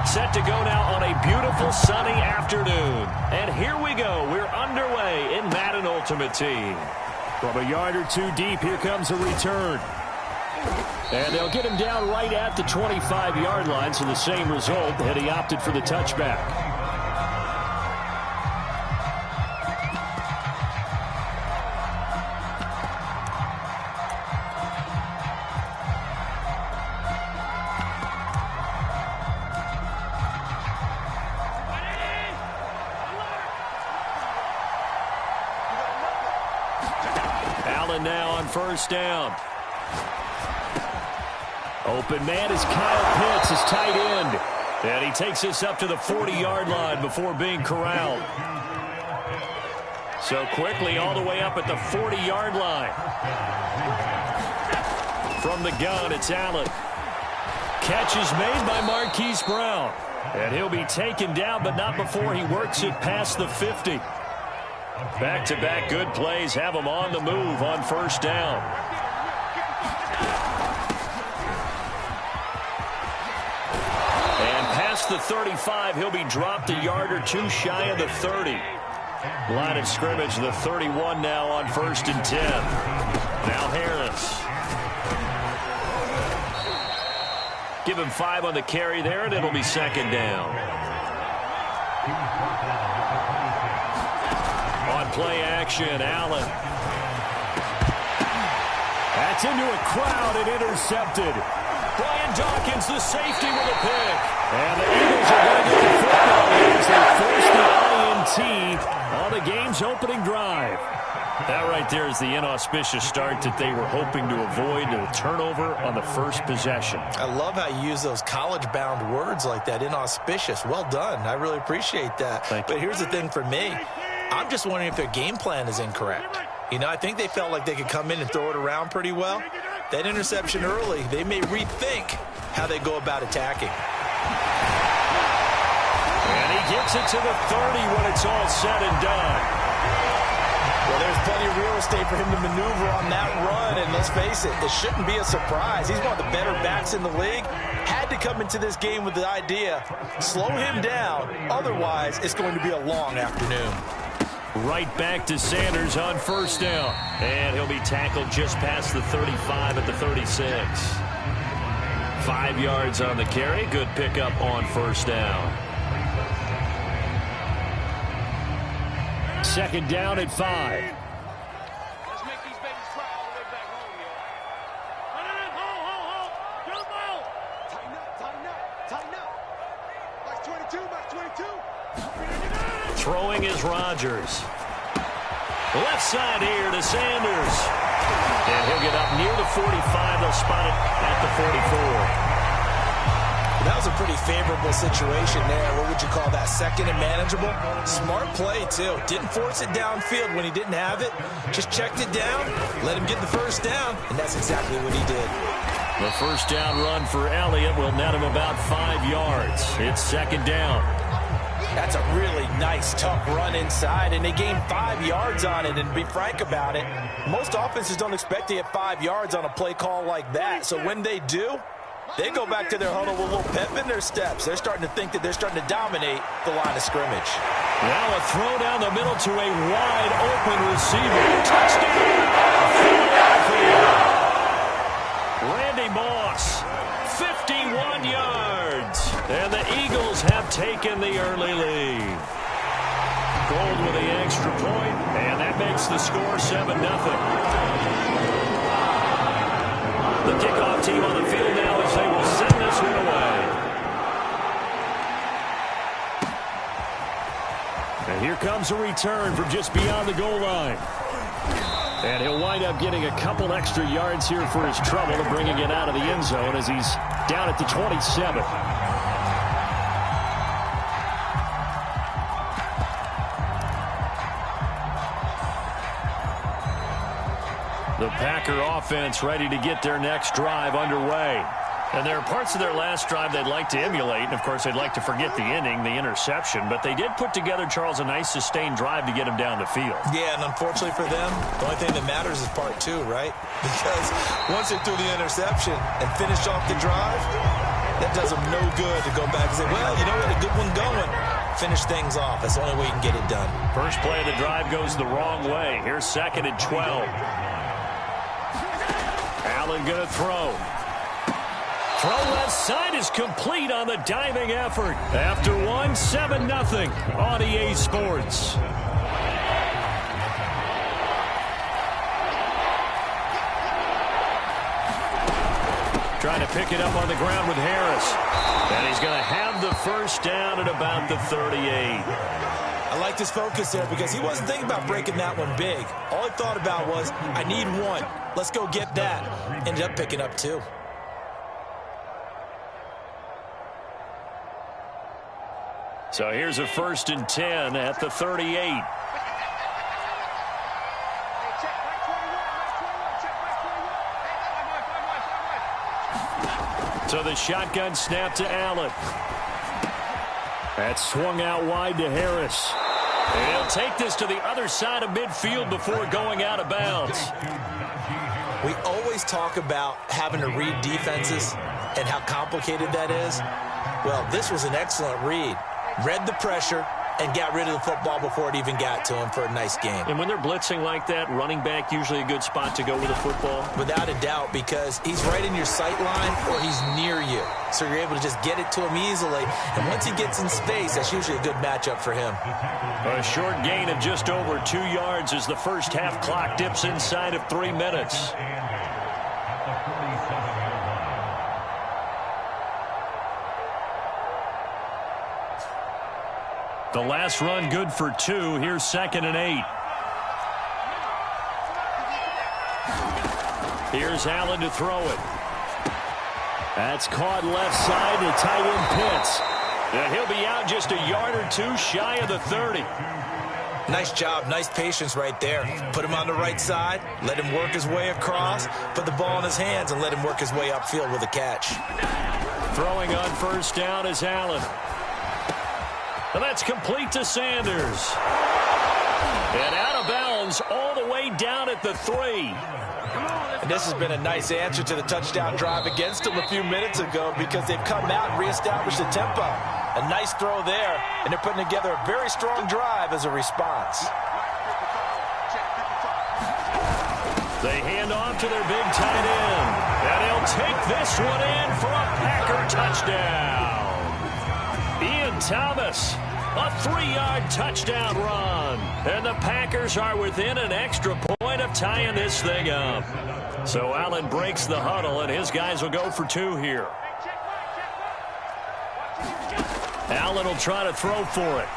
Set to go now on a beautiful sunny afternoon. And here we go. We're underway in Madden Ultimate Team. From a yard or two deep, here comes a return. And they'll get him down right at the 25-yard line, so the same result, and he opted for the touchback. Now on first down. Open man is Kyle Pitts, his tight end. And he takes us up to the 40-yard line before being corralled. So quickly all the way up at the 40-yard line. From the gun, it's Allen. Catch is made by Marquise Brown. And he'll be taken down, but not before he works it past the 50. Back-to-back good plays have him on the move on first down. And past the 35, he'll be dropped a yard or two shy of the 30. Line of scrimmage, the 31 now on first and 10. Now Harris. Give him 5 on the carry there, and it'll be second down. On play action, Allen. That's into a crowd and intercepted. Brian Dawkins, the safety, with a pick. And the Eagles are going to get the football as they force the INT on the game's opening drive. That right there is the inauspicious start that they were hoping to avoid, a turnover on the first possession. I love how you use those college-bound words like that, inauspicious. Well done. I really appreciate that. But here's the thing for me. I'm just wondering if their game plan is incorrect. You know, I think they felt like they could come in and throw it around pretty well. That interception early, they may rethink how they go about attacking. And he gets it to the 30 when it's all said and done. Well, there's plenty of real estate for him to maneuver on that run, and let's face it, this shouldn't be a surprise. He's one of the better backs in the league. Had to come into this game with the idea, slow him down, otherwise it's going to be a long afternoon. Right back to Sanders on first down. And he'll be tackled just past the 35 at the 36. 5 yards on the carry. Good pickup on first down. Second down at 5. Let's make these babies cry all the way back home, yo. Hold. Tighten up. Max 22, Max 22. Throwing is Rodgers. Left side here to Sanders. And he'll get up near the 45. They'll spot it at the 44. That was a pretty favorable situation there. What would you call that? Second and manageable? Smart play, too. Didn't force it downfield when he didn't have it. Just checked it down, let him get the first down, and that's exactly what he did. The first down run for Elliott will net him about 5 yards. It's second down. That's a really nice, tough run inside, and they gained 5 yards on it. And to be frank about it, most offenses don't expect to get 5 yards on a play call like that. So when they do, they go back to their huddle with a little pep in their steps. They're starting to think that they're starting to dominate the line of scrimmage. Now a throw down the middle to a wide-open receiver. Touchdown! Randy Moss, 51 yards. And the Eagles have taken the early lead. Gold with the extra point, and that makes the score 7-0. The kickoff team on the field now as they will send this one away. And here comes a return from just beyond the goal line. And he'll wind up getting a couple extra yards here for his trouble and bringing it out of the end zone as he's down at the 27. The Packer offense ready to get their next drive underway. And there are parts of their last drive they'd like to emulate. And, of course, they'd like to forget the inning, the interception. But they did put together, Charles, a nice sustained drive to get him down the field. Yeah, and unfortunately for them, the only thing that matters is part 2, right? Because once they threw the interception and finished off the drive, That does them no good to go back and say, well, you know what, a good one going. Finish things off. That's the only way you can get it done. First play of the drive goes the wrong way. Here's 2nd and 12. Allen going to throw. Throw left side is complete on the diving effort. After one, 7-0 on EA Sports. Trying to pick it up on the ground with Harris. And he's going to have the first down at about the 38. I like his focus there because he wasn't thinking about breaking that one big. All he thought about was, I need one. Let's go get that. Ended up picking up 2. So here's a 1st and 10 at the 38. So the shotgun snap to Allen. That's swung out wide to Harris. And he'll take this to the other side of midfield before going out of bounds. We always talk about having to read defenses and how complicated that is. Well, this was an excellent read. Read the pressure and got rid of the football before it even got to him for a nice game. And when they're blitzing like that, running back usually a good spot to go with the football? Without a doubt, because he's right in your sight line or he's near you. So you're able to just get it to him easily. And once he gets in space, that's usually a good matchup for him. A short gain of just over 2 yards as the first half clock dips inside of 3 minutes. The last run good for 2. Here's 2nd and 8. Here's Allen to throw it. That's caught left side to tight end Pitts. And he'll be out just a yard or 2 shy of the 30. Nice job. Nice patience right there. Put him on the right side. Let him work his way across. Put the ball in his hands and let him work his way upfield with a catch. Throwing on 1st down is Allen. And that's complete to Sanders. And out of bounds all the way down at the 3. And this has been a nice answer to the touchdown drive against them a few minutes ago because they've come out and reestablished the tempo. A nice throw there, and they're putting together a very strong drive as a response. They hand off to their big tight end. And he'll take this one in for a Packer touchdown. Ian Thomas, a 3-yard touchdown run. And the Packers are within an extra point of tying this thing up. So Allen breaks the huddle, and his guys will go for 2 here. Allen will try to throw for it.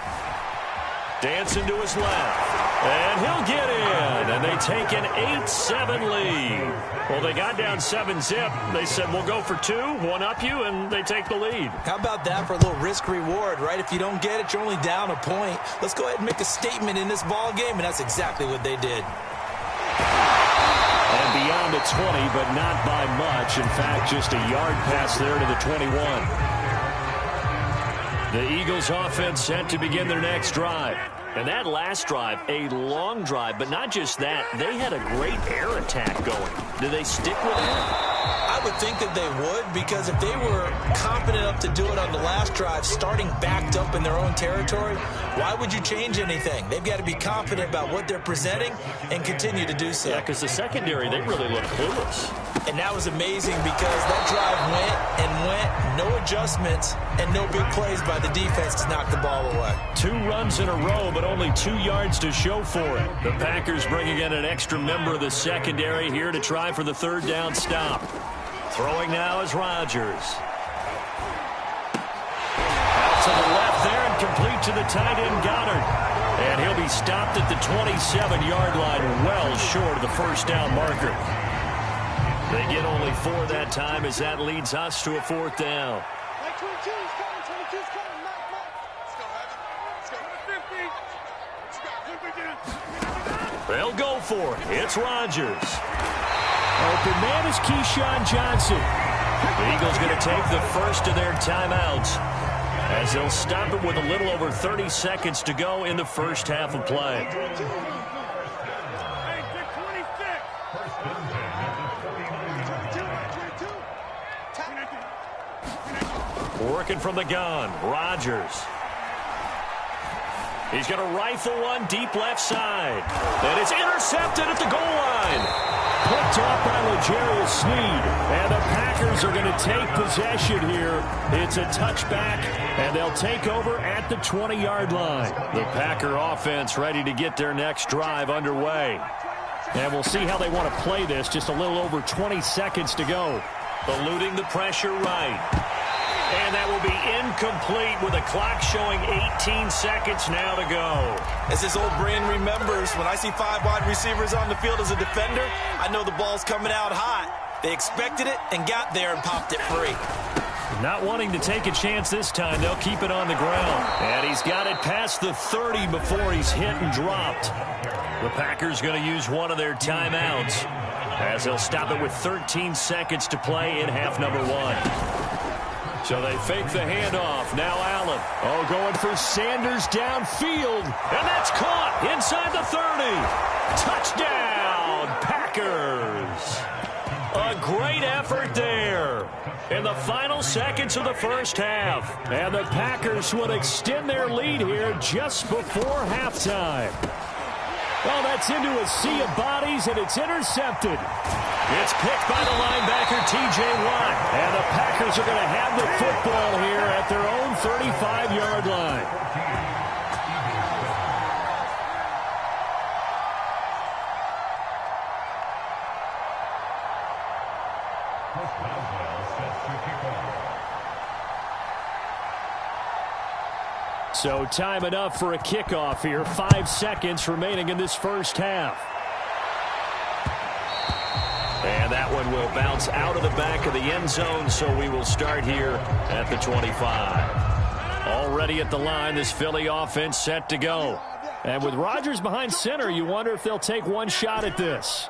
Dancing to his left. And he'll get in. And they take an 8-7 lead. Well, they got down 7-zip. They said, we'll go for 2, one up you, and they take the lead. How about that for a little risk-reward, right? If you don't get it, you're only down a point. Let's go ahead and make a statement in this ball game, and that's exactly what they did. And beyond the 20, but not by much. In fact, just a yard pass there to the 21. The Eagles offense set to begin their next drive. And that last drive, a long drive, but not just that. They had a great air attack going. Do they stick with that? I would think that they would, because if they were confident enough to do it on the last drive, starting backed up in their own territory, why would you change anything? They've got to be confident about what they're presenting and continue to do so. Yeah, because the secondary, they really look clueless. And that was amazing because that drive went, no adjustments, and no big plays by the defense to knock the ball away. 2 runs in a row, but only 2 yards to show for it. The Packers bringing in an extra member of the secondary here to try for the 3rd down stop. Throwing now is Rodgers. Out to the left there and complete to the tight end Goddard. And he'll be stopped at the 27-yard line, well short of the 1st down marker. They get only 4 that time as that leads us to a 4th down. They'll go for it. It's Rodgers. Open man is Keyshawn Johnson. The Eagles going to take the first of their timeouts as they'll stop it with a little over 30 seconds to go in the first half of play. Working from the gun, Rodgers. He's going to rifle one deep left side. And it's intercepted at the goal line. Picked off by L'Jarius Sneed. And the Packers are going to take possession here. It's a touchback, and they'll take over at the 20-yard line. The Packer offense ready to get their next drive underway. And we'll see how they want to play this. Just a little over 20 seconds to go. Eluding the pressure right. And that will be incomplete with the clock showing 18 seconds now to go. As this old brain remembers, when I see 5 wide receivers on the field as a defender, I know the ball's coming out hot. They expected it and got there and popped it free. Not wanting to take a chance this time, they'll keep it on the ground. And he's got it past the 30 before he's hit and dropped. The Packers going to use one of their timeouts as they'll stop it with 13 seconds to play in half number 1. So they fake the handoff. Now Allen. Oh, going for Sanders downfield. And that's caught inside the 30. Touchdown, Packers. A great effort there in the final seconds of the first half. And the Packers would extend their lead here just before halftime. Well, that's into a sea of bodies, and it's intercepted. It's picked by the linebacker, T.J. Watt. And the Packers are going to have the football here at their own 35-yard line. So time enough for a kickoff here. 5 seconds remaining in this first half. And that one will bounce out of the back of the end zone, so we will start here at the 25. Already at the line, this Philly offense set to go. And with Rodgers behind center, you wonder if they'll take one shot at this.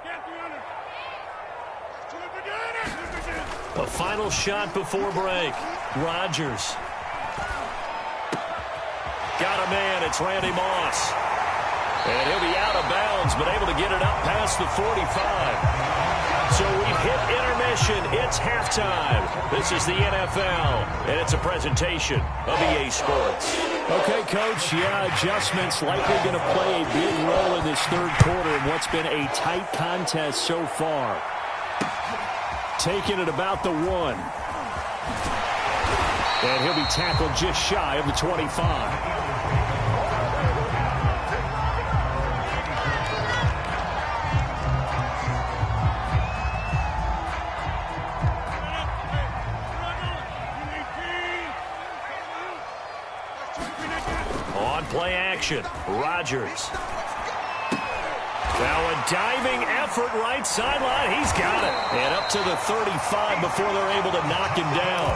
A final shot before break. Rodgers. Got a man. It's Randy Moss. And he'll be out of bounds, but able to get it up past the 45. So we've hit intermission. It's halftime. This is the NFL, and it's a presentation of EA Sports. Okay, Coach, adjustments likely going to play a big role in this third quarter in what's been a tight contest so far. Taking it about the 1. And he'll be tackled just shy of the 25. Play action. Rodgers. Now a diving effort right sideline. He's got it. And up to the 35 before they're able to knock him down.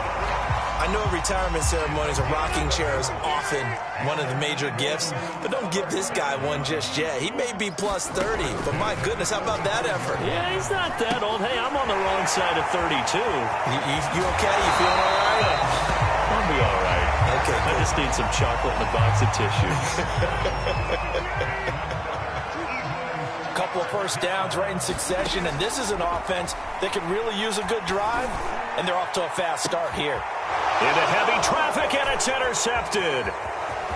I know retirement ceremonies, a rocking chair is often one of the major gifts, but don't give this guy one just yet. He may be plus 30, but my goodness, how about that effort? Yeah, he's not that old. Hey, I'm on the wrong side of 32. You okay? You feeling all right? I'll be all right. Okay, I just need some chocolate and a box of tissue. Couple of first downs right in succession, and this is an offense that could really use a good drive, and they're off to a fast start here. Into heavy traffic, and it's intercepted.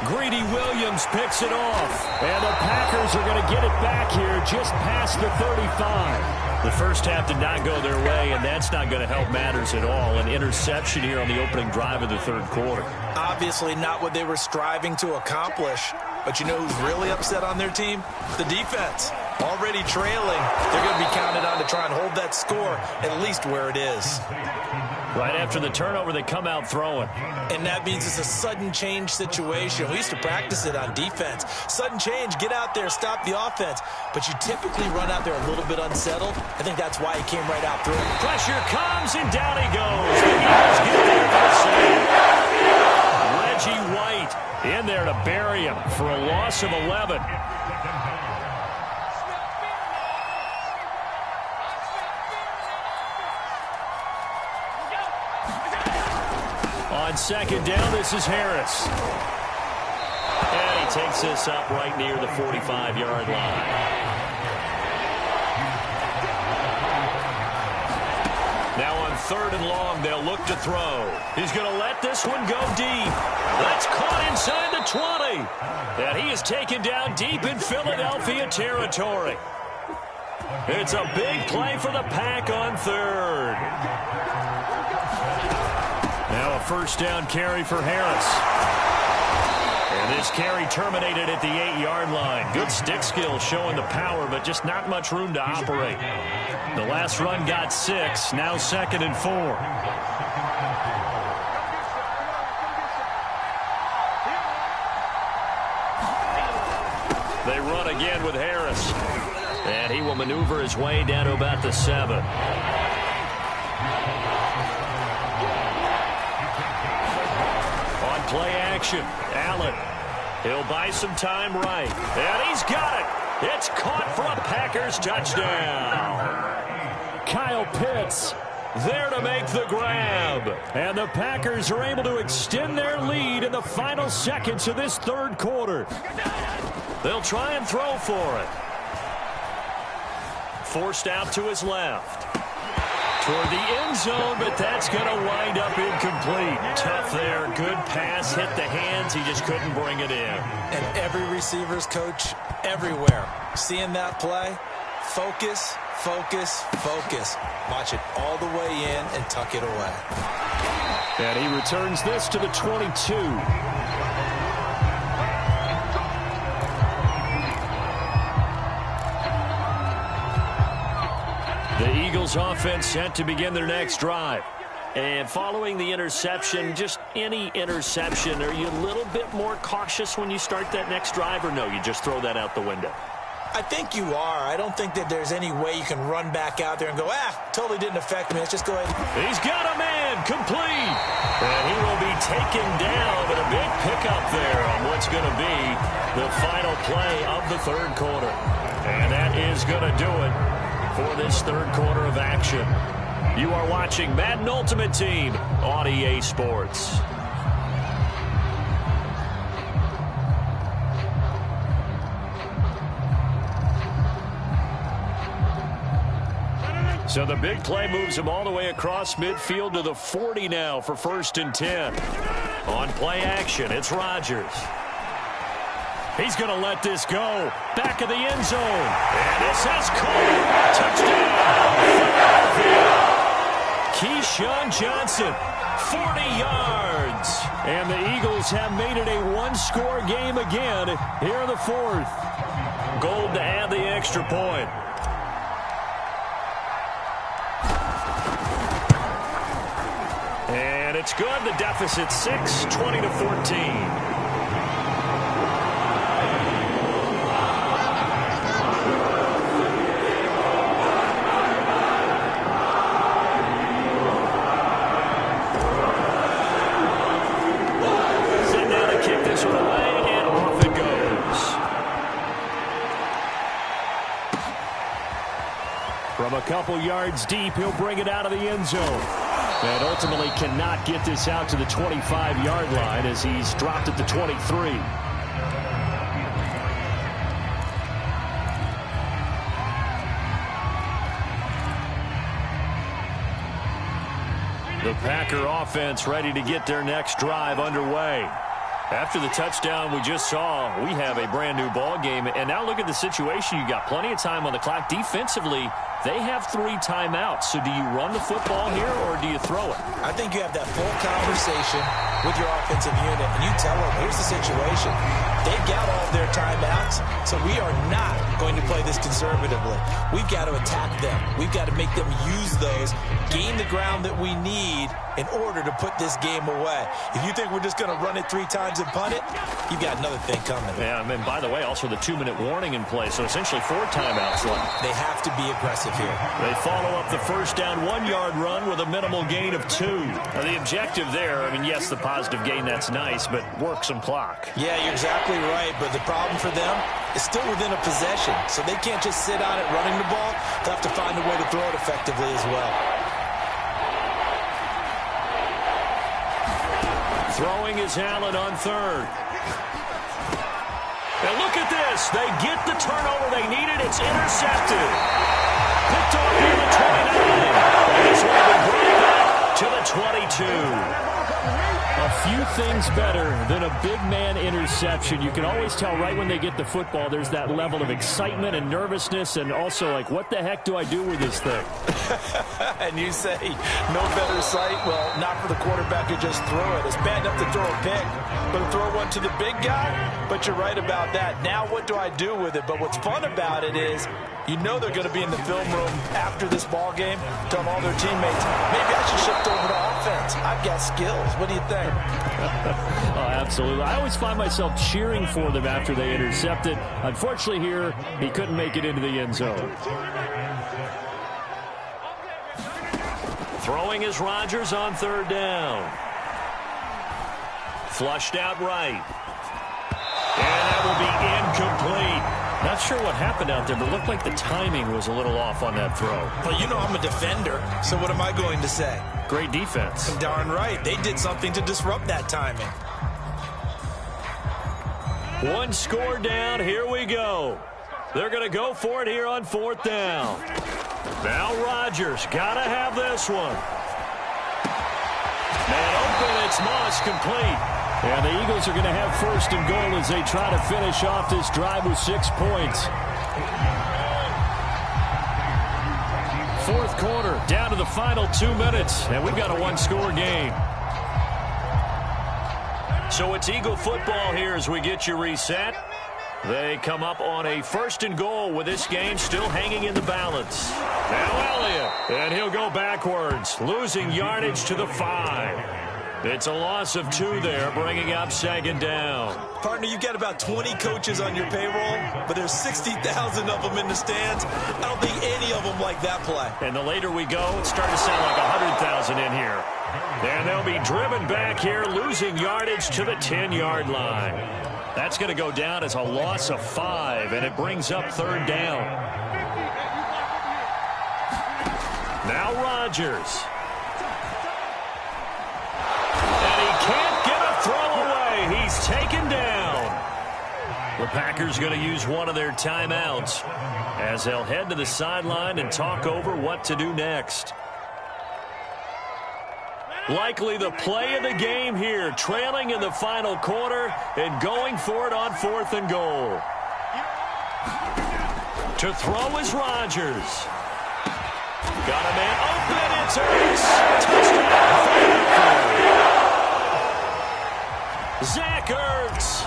Greedy Williams picks it off, and the Packers are going to get it back here just past the 35. The first half did not go their way, and that's not going to help matters at all. An interception here on the opening drive of the third quarter. Obviously not what they were striving to accomplish, but you know who's really upset on their team? The defense. Already trailing, they're going to be counted on to try and hold that score at least where it is. Right after the turnover, they come out throwing. And that means it's a sudden change situation. We used to practice it on defense. Sudden change, get out there, stop the offense. But you typically run out there a little bit unsettled. I think that's why he came right out through. Pressure comes, and down he goes. The Eagles get there for the save. Reggie White in there to bury him for a loss of 11. On second down, this is Harris. And he takes this up right near the 45-yard line. Now on 3rd and long, they'll look to throw. He's going to let this one go deep. That's caught inside the 20. And he is taken down deep in Philadelphia territory. It's a big play for the Pack on 3rd. Now a 1st down carry for Harris. And this carry terminated at the 8-yard line. Good stick skill showing the power, but just not much room to operate. The last run got 6, now 2nd and 4. They run again with Harris. And he will maneuver his way down to about the 7. On play action, Allen. He'll buy some time right. And he's got it. It's caught for a Packers touchdown. Kyle Pitts there to make the grab. And the Packers are able to extend their lead in the final seconds of this 3rd quarter. They'll try and throw for it. Forced out to his left. Toward the end zone, but that's going to wind up incomplete. Tough there. Good pass. Hit the hands. He just couldn't bring it in. And every receiver's coach everywhere. Seeing that play, focus, focus, focus. Watch it all the way in and tuck it away. And he returns this to the 22. The Eagles offense set to begin their next drive. And following the interception, just any interception, are you a little bit more cautious when you start that next drive, or no, you just throw that out the window? I think you are. I don't think that there's any way you can run back out there and go, totally didn't affect me. Let's just go ahead. He's got a man, complete. And he will be taken down, but a big pickup there on what's going to be the final play of the 3rd quarter. And that is going to do it for this 3rd quarter of action. You are watching Madden Ultimate Team on EA Sports. So the big play moves him all the way across midfield to the 40 now for 1st and 10. On play action, it's Rodgers. He's going to let this go. Back of the end zone. And this has caught. Touchdown. Keyshawn Johnson, 40 yards. And the Eagles have made it a 1-score game again here in the 4th. Gold to add the extra point. And it's good. The deficit 6, 20-14. From a couple yards deep, he'll bring it out of the end zone. And ultimately cannot get this out to the 25-yard line as he's dropped at the 23. The Packer offense ready to get their next drive underway. After the touchdown we just saw, we have a brand-new ball game. And now look at the situation. You got plenty of time on the clock. Defensively, they have 3 timeouts. So do you run the football here or do you throw it? I think you have that full conversation with your offensive unit, and you tell them, here's the situation. They've got all of their timeouts, so we are not going to play this conservatively. We've got to attack them. We've got to make them use those, gain the ground that we need in order to put this game away. If you think we're just going to run it 3 times and punt it, you've got another thing coming. Yeah, and by the way, also the 2-minute warning in play, so essentially 4 timeouts left. They have to be aggressive here. They follow up the first down 1-yard run with a minimal gain of 2. Now, the objective there, I mean, yes, the positive gain, that's nice, but work some clock. Yeah, you're exactly right, but the problem for them is still within a possession, so they can't just sit on it running the ball. They'll have to find a way to throw it effectively as well. Throwing is Allen on 3rd. And look at this. They get the turnover they needed. It's intercepted. Picked off near the 29. And this one will be few things better than a big man interception. You can always tell right when they get the football, there's that level of excitement and nervousness, and also like, what the heck do I do with this thing? And you say, no better sight? Well, not for the quarterback to just throw it. It's bad enough to throw a pick, but to throw one to the big guy? But you're right about that. Now what do I do with it? But what's fun about it is, you know they're going to be in the film room after this ball game, telling all their teammates, maybe I should shift over to offense. I've got skills. What do you think? Oh, absolutely. I always find myself cheering for them after they intercept it. Unfortunately here, he couldn't make it into the end zone. Throwing is Rodgers on third down. Flushed out right. And that will be incomplete. Not sure what happened out there, but it looked like the timing was a little off on that throw. Well, you know I'm a defender, so what am I going to say? Great defense. Darn right. They did something to disrupt that timing. One score down. Here we go. They're going to go for it here on fourth down. Now Rodgers got to have this one. Man open. It's Moss, complete. And the Eagles are going to have first and goal as they try to finish off this drive with 6 points. Fourth quarter, down to the final 2 minutes, and we've got a one-score game. So it's Eagle football here as we get you reset. They come up on a first and goal with this game still hanging in the balance. Now Elliott, and he'll go backwards, losing yardage to the 5. It's a loss of 2 there, bringing up second down. Partner, you got about 20 coaches on your payroll, but there's 60,000 of them in the stands. I don't think any of them like that play. And the later we go, it's starting to sound like 100,000 in here. And they'll be driven back here, losing yardage to the 10-yard line. That's going to go down as a loss of 5, and it brings up third down. Now Rodgers. Can't get a throw away. He's taken down. The Packers going to use one of their timeouts as they'll head to the sideline and talk over what to do next. Likely the play of the game here, trailing in the final quarter and going for it on fourth and goal. To throw is Rodgers. Got a man open. It's Ertz. Touchdown. Zach Ertz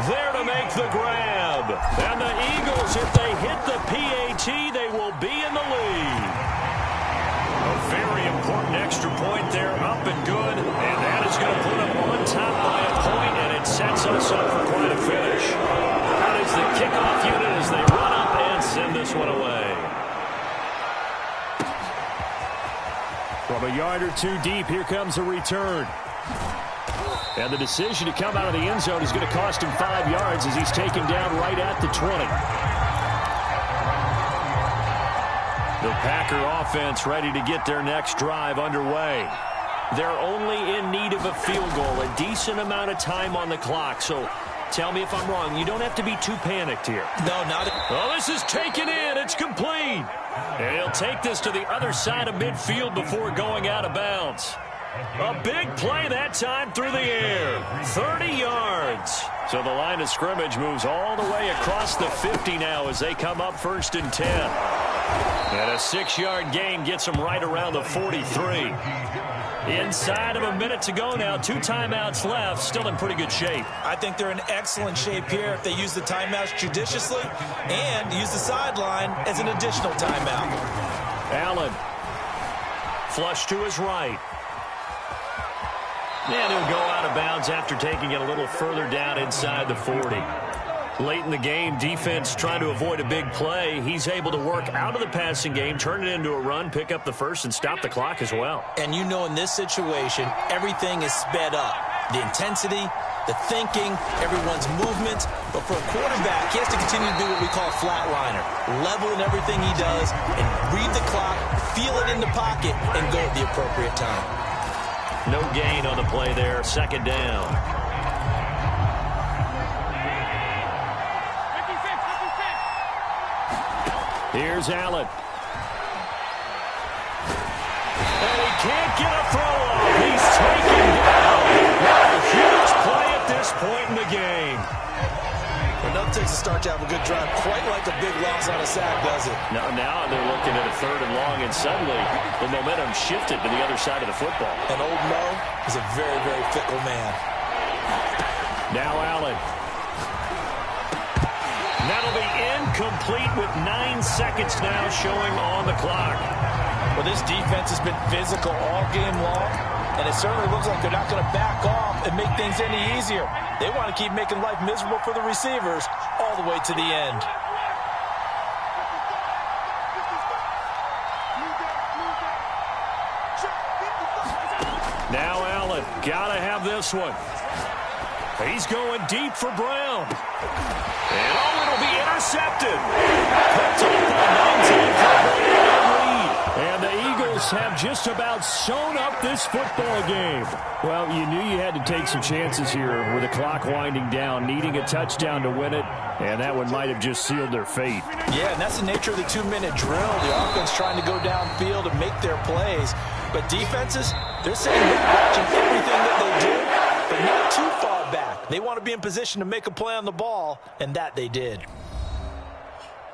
there to make the grab. And the Eagles, if they hit the PAT, they will be in the lead. A very important extra point there, up and good. And that is going to put them on top by a point, and it sets us up for quite a finish. That is the kickoff unit as they run up and send this one away. From a yard or 2 deep, here comes a return. And the decision to come out of the end zone is going to cost him 5 yards as he's taken down right at the 20. The Packer offense ready to get their next drive underway. They're only in need of a field goal, a decent amount of time on the clock. So tell me if I'm wrong. You don't have to be too panicked here. No, not at all. Oh, this is taken in. It's complete. And he'll take this to the other side of midfield before going out of bounds. A big play that time through the air. 30 yards. So the line of scrimmage moves all the way across the 50 now as they come up first and 10. And a 6-yard gain gets them right around the 43. Inside of a minute to go now. 2 timeouts left. Still in pretty good shape. I think they're in excellent shape here if they use the timeouts judiciously and use the sideline as an additional timeout. Allen. Flush to his right. And he'll go out of bounds after taking it a little further down inside the 40. Late in the game, defense trying to avoid a big play. He's able to work out of the passing game, turn it into a run, pick up the first, and stop the clock as well. And you know in this situation, everything is sped up. The intensity, the thinking, everyone's movement. But for a quarterback, he has to continue to do what we call flatliner. Level in everything he does and read the clock, feel it in the pocket, and go at the appropriate time. No gain on the play there. Second down. Here's Allen. And he can't get a throw off. He's taken down. What a in the game. Enough takes a start to have a good drive. Quite like a big loss on a sack, does it? Now they're looking at a 3rd and long, and suddenly the momentum shifted to the other side of the football. And old Mo is a very, very fickle man. Now Allen. That'll be incomplete with 9 seconds now showing on the clock. Well, this defense has been physical all game long, and it certainly looks like they're not going to back off and make things any easier. They want to keep making life miserable for the receivers all the way to the end. Now Allen, gotta have this one. He's going deep for Brown. And it'll be intercepted. Cuts off that 19-point lead. And the Eagles have just about sewn up this football game. Well, you knew you had to take some chances here with the clock winding down, needing a touchdown to win it, and that one might have just sealed their fate. Yeah, and that's the nature of the 2-minute drill. The offense trying to go downfield and make their plays. But defenses, they're sitting back watching everything that they do, but not too far back. They want to be in position to make a play on the ball, and that they did.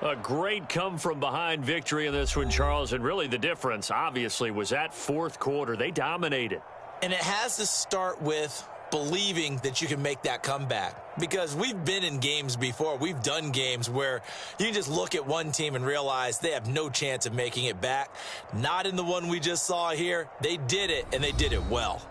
A great come-from-behind victory in this one, Charles, and really the difference, obviously, was that 4th quarter. They dominated. And it has to start with believing that you can make that comeback. Because we've been in games before. We've done games where you can just look at one team and realize they have no chance of making it back. Not in the one we just saw here. They did it, and they did it well.